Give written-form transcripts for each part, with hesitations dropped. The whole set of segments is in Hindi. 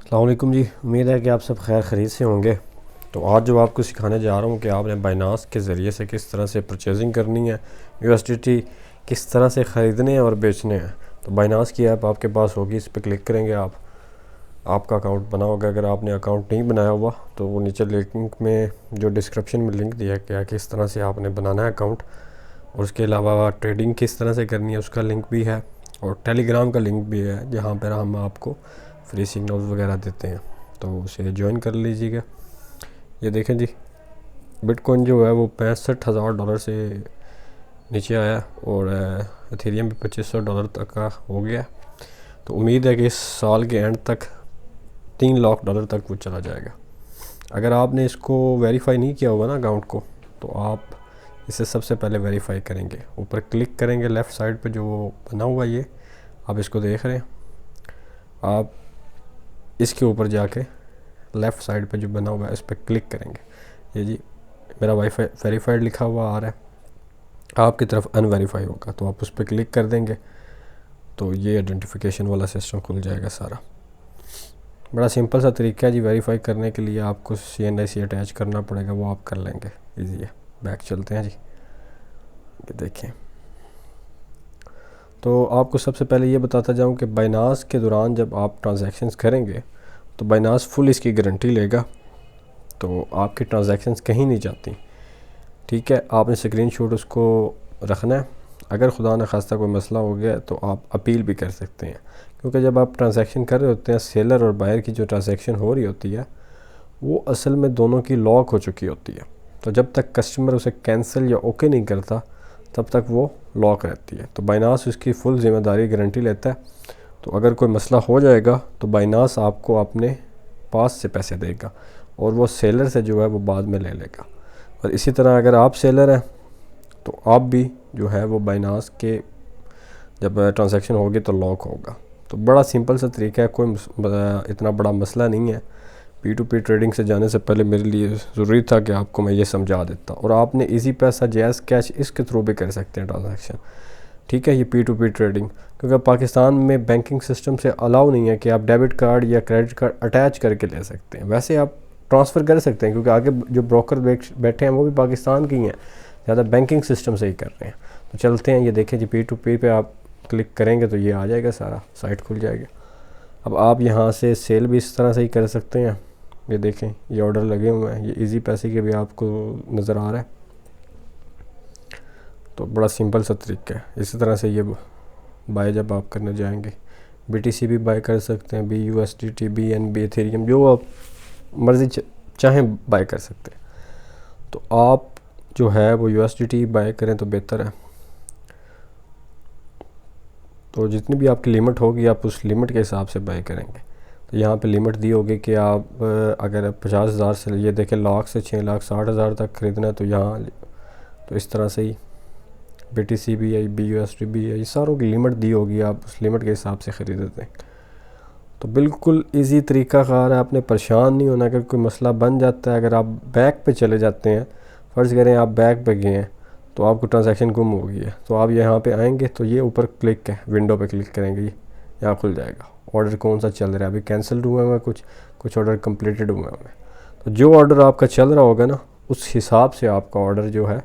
अस्सलाम वालेकुम जी। उम्मीद है कि आप सब खैर ख़रीद से होंगे। तो आज जो आपको सिखाने जा रहा हूँ कि आपने बाइनांस के ज़रिए से किस तरह से परचेजिंग करनी है, यूएसडीटी किस तरह से ख़रीदने हैं और बेचने हैं। तो बाइनांस की ऐप आपके पास होगी, इस पर क्लिक करेंगे आपका अकाउंट बना होगा। अगर आपने अकाउंट नहीं बनाया हुआ तो वो नीचे लिंक में जो डिस्क्रिप्शन में लिंक दिया गया किस तरह से आपने बनाना है अकाउंट, और उसके अलावा ट्रेडिंग किस तरह से करनी है उसका लिंक भी है, और टेलीग्राम का लिंक भी है जहाँ पर हम आपको फ्री सिग्नल्स वगैरह देते हैं। तो उसे ज्वाइन कर लीजिएगा। ये देखें जी, बिटकॉइन जो है वो $65,000 से नीचे आया और एथेरियम भी $2500 तक का हो गया। तो उम्मीद है कि इस साल के एंड तक $3 लाख तक वो चला जाएगा। अगर आपने इसको वेरीफाई नहीं किया होगा ना अकाउंट को, तो आप इसे सबसे पहले वेरीफाई करेंगे। ऊपर क्लिक करेंगे लेफ़्ट साइड पे जो बना हुआ, ये आप इसको देख रहे हैं, आप इसके ऊपर जाके लेफ़्ट साइड पे जो बना हुआ है इस पर क्लिक करेंगे। ये जी मेरा वाईफाई वेरीफाइड लिखा हुआ आ रहा है, आपकी तरफ अनवेरीफाई होगा तो आप उस पर क्लिक कर देंगे तो ये आइडेंटिफिकेशन वाला सिस्टम खुल जाएगा सारा। बड़ा सिंपल सा तरीका है जी वेरीफाई करने के लिए। आपको CNIC अटैच करना पड़ेगा, वो आप कर लेंगे, ईजी है। बैक चलते हैं जी, ये देखें। तो आपको सबसे पहले ये बताता जाऊं कि बाइनांस के दौरान जब आप ट्रांजैक्शंस करेंगे तो बाइनांस फुल इसकी गारंटी लेगा, तो आपकी ट्रांजैक्शंस कहीं नहीं जाती। ठीक है, आपने स्क्रीनशॉट उसको रखना है। अगर खुदा न खास्ता कोई मसला हो गया तो आप अपील भी कर सकते हैं, क्योंकि जब आप ट्रांजैक्शन कर रहे होते हैं, सेलर और बायर की जो ट्रांजैक्शन हो रही होती है वो असल में दोनों की लॉक हो चुकी होती है। तो जब तक कस्टमर उसे कैंसिल या ओके नहीं करता तब तक वो लॉक रहती है। तो बाइनांस उसकी फ़ुल ज़िम्मेदारी गारंटी लेता है। तो अगर कोई मसला हो जाएगा तो बाइनांस आपको अपने पास से पैसे देगा और वो सेलर से जो है वो बाद में ले लेगा। और इसी तरह अगर आप सेलर हैं तो आप भी जो है वो बाइनांस के जब ट्रांजैक्शन होगी तो लॉक होगा। तो बड़ा सिंपल सा तरीका है, कोई इतना बड़ा मसला नहीं है। P2P ट्रेडिंग से जाने से पहले मेरे लिए ज़रूरी था कि आपको मैं ये समझा देता। और आपने इजी पैसा, जैज़ कैश, इसके थ्रू भी कर सकते हैं ट्रांजैक्शन। ठीक है, ये P2P ट्रेडिंग, क्योंकि पाकिस्तान में बैंकिंग सिस्टम से अलाउ नहीं है कि आप डेबिट कार्ड या क्रेडिट कार्ड अटैच करके ले सकते हैं। वैसे आप ट्रांसफ़र कर सकते हैं, क्योंकि आगे जो ब्रोकर बैठे हैं वो भी पाकिस्तान की हैं, ज़्यादा बैंकिंग सिस्टम से ही कर रहे हैं। तो चलते हैं, ये देखें जी, P2P पे आप क्लिक करेंगे तो ये आ जाएगा, सारा साइट खुल जाएगा। अब आप यहाँ से सेल भी इस तरह से ही कर सकते हैं। ये देखें, ये ऑर्डर लगे हुए हैं, ये इजी पैसे के भी आपको नज़र आ रहा है। तो बड़ा सिंपल सा तरीका है। इसी तरह से ये बाय जब आप करने जाएंगे, BTC भी बाय कर सकते हैं, BUSDT, BNB, एथेरियम, जो आप मर्ज़ी चाहें बाय कर सकते हैं। तो आप जो है वो USDT बाय करें तो बेहतर है। तो जितनी भी आपकी लिमिट होगी आप उस लिमिट के हिसाब से बाय करेंगे। तो यहाँ पे लिमिट दी होगी कि आप अगर 50,000 से, ये देखें, लाख से 6,60,000 तक ख़रीदना है तो यहाँ तो इस तरह से ही BTC भी है, BUSD भी है, ये सारों की लिमिट दी होगी, आप उस लिमिट के हिसाब से ख़रीदते हैं। तो बिल्कुल इजी तरीका कार है, आपने परेशान नहीं होना। अगर कोई मसला बन जाता है, अगर आप बैक पे चले जाते हैं, फ़र्ज़ करें आप बैक पे गए हैं तो आपको ट्रांजैक्शन गुम हो गई है, तो आप यहाँ पे आएंगे तो ये ऊपर क्लिक है, विंडो पे क्लिक करेंगे, ये यहाँ खुल जाएगा। ऑर्डर कौन सा चल रहा है, अभी कैंसिल्ड हुए हैं कुछ ऑर्डर कंप्लीटेड हुए हैं। तो जो ऑर्डर आपका चल रहा होगा ना, उस हिसाब से आपका ऑर्डर जो है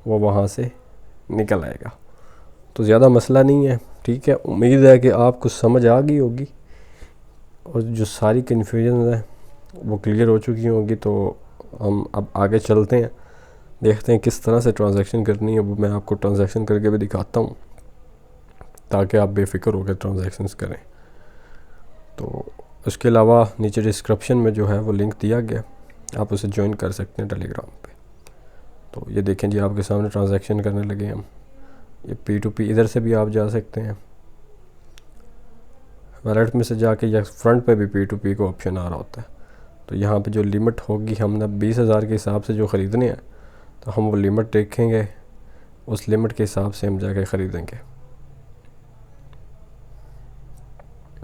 वो वहाँ से निकल आएगा। तो ज़्यादा मसला नहीं है। ठीक है, उम्मीद है कि आपको समझ आ गई होगी और जो सारी कन्फ्यूजन है वो क्लियर हो चुकी होगी। तो हम अब आगे चलते हैं, देखते हैं किस तरह से ट्रांजैक्शन करनी है। वो मैं आपको ट्रांजैक्शन करके भी दिखाता हूँ ताकि आप बेफिक्र होकर ट्रांजैक्शंस करें। तो उसके अलावा नीचे डिस्क्रिप्शन में जो है वो लिंक दिया गया, आप उसे ज्वाइन कर सकते हैं टेलीग्राम पे। तो ये देखें जी, आपके सामने ट्रांजैक्शन करने लगे हम। ये P2P, इधर से भी आप जा सकते हैं, वॉलेट में से जाके, या फ्रंट पे भी P2P को ऑप्शन आ रहा होता है। तो यहाँ पे जो लिमिट होगी, हमने 20,000 के हिसाब से जो ख़रीदने हैं तो हम वो लिमिट देखेंगे, उस लिमिट के हिसाब से हम जाके ख़रीदेंगे।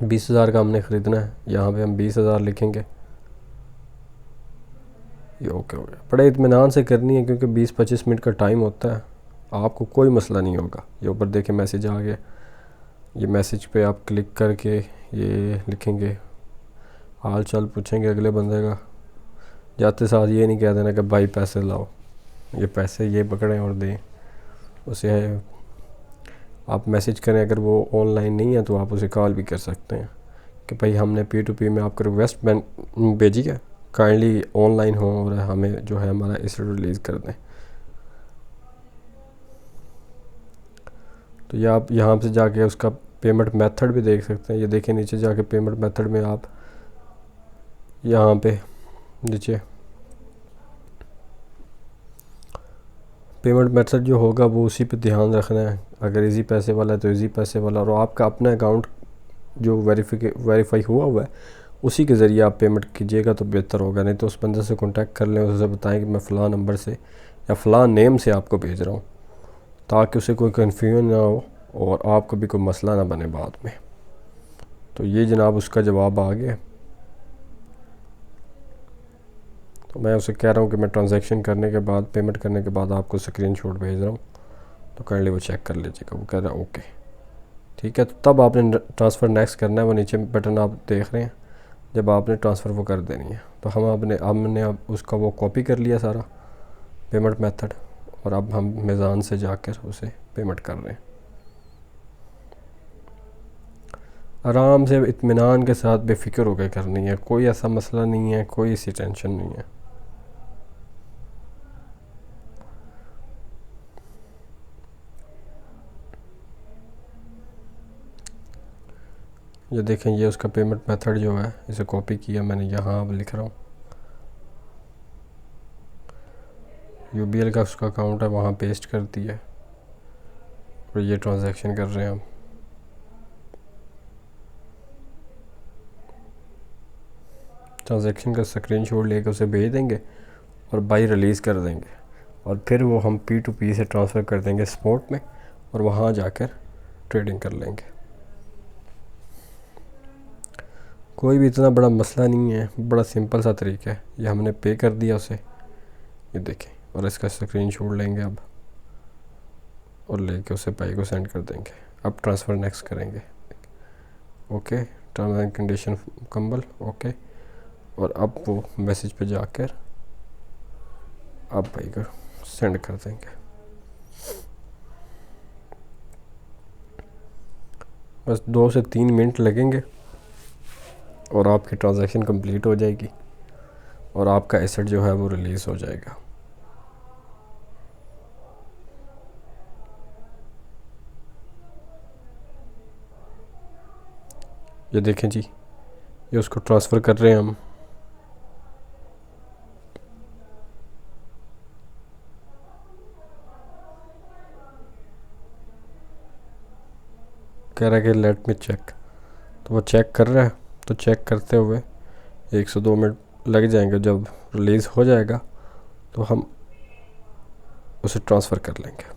20,000 का हमने ख़रीदना है, यहाँ पे हम 20,000 लिखेंगे। ये ओके हो गया। बड़े इत्मीनान से करनी है क्योंकि 20-25 मिनट का टाइम होता है, आपको कोई मसला नहीं होगा। ये ऊपर देखें मैसेज आ गया, ये मैसेज पे आप क्लिक करके ये लिखेंगे, हाल चाल पूछेंगे अगले बंदे का। जाते साथ ये नहीं कह देना कि भाई पैसे लाओ, ये पैसे ये पकड़ें और दें। उसे आप मैसेज करें, अगर वो ऑनलाइन नहीं है तो आप उसे कॉल भी कर सकते हैं कि भाई हमने P2P में आपको रिक्वेस्ट भेजी है, काइंडली ऑनलाइन हो और हमें जो है हमारा एसेट रिलीज़ कर दें। तो ये आप यहाँ से जाके उसका पेमेंट मेथड भी देख सकते हैं। ये देखें नीचे जाके पेमेंट मेथड में आप यहाँ पे नीचे पेमेंट मेथड जो होगा वो उसी पे ध्यान रखना है। अगर इजी पैसे वाला है तो इजी पैसे वाला, और आपका अपना अकाउंट जो वेरीफाई हुआ है उसी के ज़रिए आप पेमेंट कीजिएगा तो बेहतर होगा। नहीं तो उस बंदे से कांटेक्ट कर लें, उससे बताएं कि मैं फ़लाँ नंबर से या फ़लाँ नेम से आपको भेज रहा हूँ, ताकि उसे कोई कन्फ्यूजन ना हो और आपको भी कोई मसला ना बने बाद में। तो ये जनाब उसका जवाब आ गया। तो मैं उसे कह रहा हूँ कि मैं ट्रांजैक्शन करने के बाद, पेमेंट करने के बाद आपको स्क्रीनशॉट भेज रहा हूँ, तो काइंडली वो चेक कर लीजिएगा। वो कह रहा है ओके ठीक है। तो तब आपने ट्रांसफ़र नेक्स्ट करना है, वो नीचे बटन आप देख रहे हैं, जब आपने ट्रांसफ़र वो कर देनी है। तो हमने अब उसका वो कॉपी कर लिया सारा पेमेंट मेथड, और अब हम मीज़ान से जाकर उसे पेमेंट कर रहे हैं। आराम से इत्मीनान के साथ बेफिक्र होकर करनी है, कोई ऐसा मसला नहीं है, कोई ऐसी टेंशन नहीं है। ये देखें, ये उसका पेमेंट मेथड जो है इसे कॉपी किया मैंने, यहाँ अब लिख रहा हूँ UBL का उसका अकाउंट है, वहाँ पेस्ट कर दिया और ये ट्रांजैक्शन कर रहे हैं हम। ट्रांजैक्शन का स्क्रीनशॉट लेकर उसे भेज देंगे और बाई रिलीज़ कर देंगे, और फिर वो हम P2P से ट्रांसफ़र कर देंगे स्पॉट में, और वहाँ जाकर ट्रेडिंग कर लेंगे। कोई भी इतना बड़ा मसला नहीं है, बड़ा सिंपल सा तरीका है। ये हमने पे कर दिया उसे, ये देखें, और इसका स्क्रीनशॉट लेंगे अब और लेके उसे पाई को सेंड कर देंगे। अब ट्रांसफ़र नेक्स्ट करेंगे। ओके, टर्म्स एंड कंडीशन मुकम्मल, ओके। और अब वो मैसेज पे जाकर आप भाई को सेंड कर देंगे। बस 2 से 3 मिनट लगेंगे और आपकी ट्रांजैक्शन कंप्लीट हो जाएगी और आपका एसेट जो है वो रिलीज़ हो जाएगा। ये देखें जी, ये उसको ट्रांसफ़र कर रहे हैं हम। कह रहा है कि लेट मी चेक, तो वो चेक कर रहा है। तो चेक करते हुए 1 से 2 मिनट लग जाएंगे। जब रिलीज़ हो जाएगा तो हम उसे ट्रांसफ़र कर लेंगे।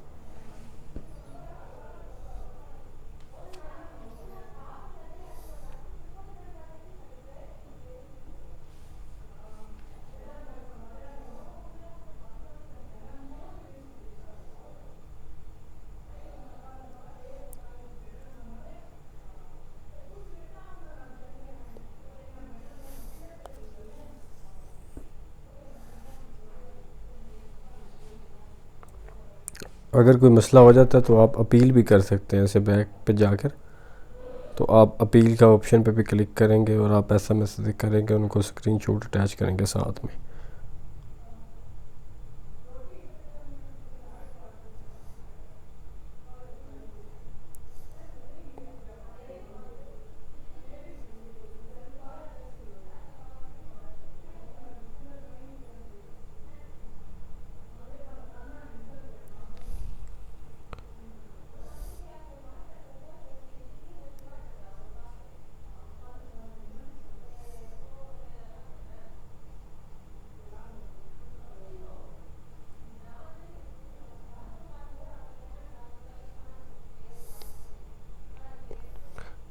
अगर कोई मसला हो जाता है तो आप अपील भी कर सकते हैं, ऐसे बैक पे जाकर। तो आप अपील का ऑप्शन पे भी क्लिक करेंगे और आप ऐसा मैसेज करेंगे, उनको स्क्रीनशॉट अटैच करेंगे साथ में।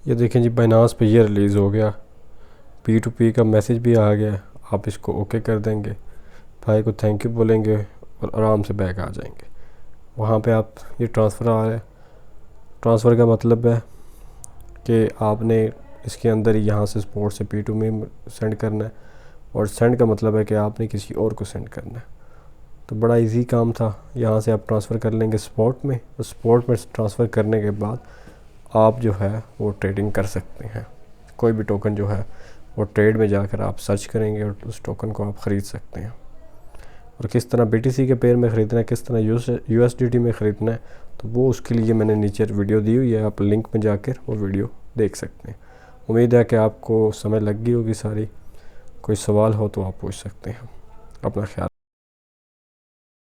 ये देखें जी, बाइनांस पे ये रिलीज़ हो गया, P2P का मैसेज भी आ गया। आप इसको ओके कर देंगे, भाई को थैंक यू बोलेंगे और आराम से बैक आ जाएंगे। वहाँ पे आप ये ट्रांसफ़र आ रहा है। ट्रांसफ़र का मतलब है कि आपने इसके अंदर ही यहाँ से स्पॉट से P2 में सेंड करना है, और सेंड का मतलब है कि आपने किसी और को सेंड करना है। तो बड़ा इजी काम था। यहाँ से आप ट्रांसफ़र कर लेंगे स्पॉट में, और स्पॉट में ट्रांसफ़र करने के बाद आप जो है वो ट्रेडिंग कर सकते हैं। कोई भी टोकन जो है वो ट्रेड में जाकर आप सर्च करेंगे और उस टोकन को आप ख़रीद सकते हैं। और किस तरह BTC के पेयर में ख़रीदना है, किस तरह USDT में ख़रीदना है, तो वो उसके लिए मैंने नीचे वीडियो दी हुई है, आप लिंक में जाकर वो वीडियो देख सकते हैं। उम्मीद है कि आपको समझ लग गई होगी सारी। कोई सवाल हो तो आप पूछ सकते हैं। अपना ख्याल।